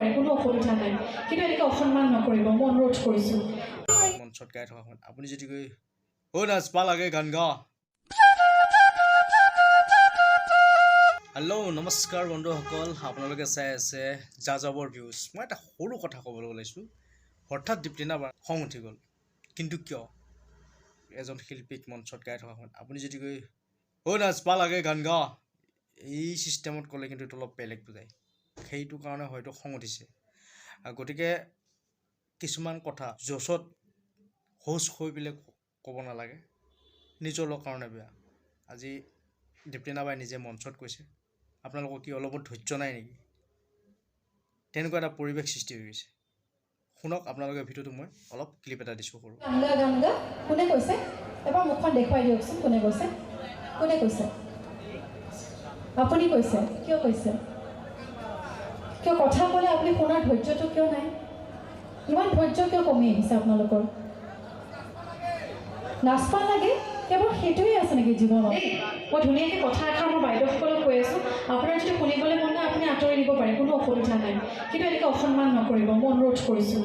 কোনো অসুবিধা নাই, কিন্তু এনেকৈ অসন্মান নকৰিব, মই অনুৰোধ কৰিছোঁ। মঞ্চত গাই থকা সময়ত আপুনি যদি কৈ নাচবা লাগে গান গা। হেল্ল' নমস্কাৰ বন্ধুসকল, আপোনালোকে চাই আছে যাযাবৰ ভিউজ। মই এটা সৰু কথা ক'বলৈ ওলাইছোঁ। হঠাৎ deeplina খং উঠি গ'ল, কিন্তু কিয়? এজন শিল্পীক মঞ্চত গাই থকা সময়ত আপুনি যদি কৈ নাচবা লাগে গান গা, এই ছিষ্টেমত ক'লে কিন্তু এইটো অলপ বেলেগ বুজায়। সেইটো কাৰণে হয়তো খং উঠিছে। গতিকে কিছুমান কথা জছত হোচ হৈ পেলাই ক'ব নালাগে, নিজৰ কাৰণে বেয়া। আজি deeplina বাই নিজে মঞ্চত কৈছে, আপোনালোকৰ কি অলপো ধৈৰ্য নাই নেকি? তেনেকুৱা এটা পৰিৱেশ সৃষ্টি হৈ গৈছে। শুনক আপোনালোকে ভিডিঅ'টো, মই অলপ ক্লিপ এটা দিছোঁ সৰু। গান গা কোনে কৈছে? এবাৰ মুখখন দেখুৱাই দিয়কচোন, কোনে কৈছে? কোনে কৈছে? আপুনি কৈছে। কিয় কৈছে? কিয় কথা ক'লে আপুনি শুনাৰ ধৈৰ্যটো কিয় নাই? ইমান ধৈৰ্য কিয় কমি আহিছে আপোনালোকৰ? নাচবা লাগে কেৱল সেইটোৱে আছে নেকি জীৱনত? মই ধুনীয়াকৈ কথা এষাৰ মই বাইদেউসকলক কৈ আছোঁ, আপোনাৰ যদি শুনিবলৈ মন নাই আপুনি আঁতৰি দিব পাৰে, কোনো অসুবিধা নাই, কিন্তু এনেকৈ অসন্মান নকৰিব, মই অনুৰোধ কৰিছোঁ।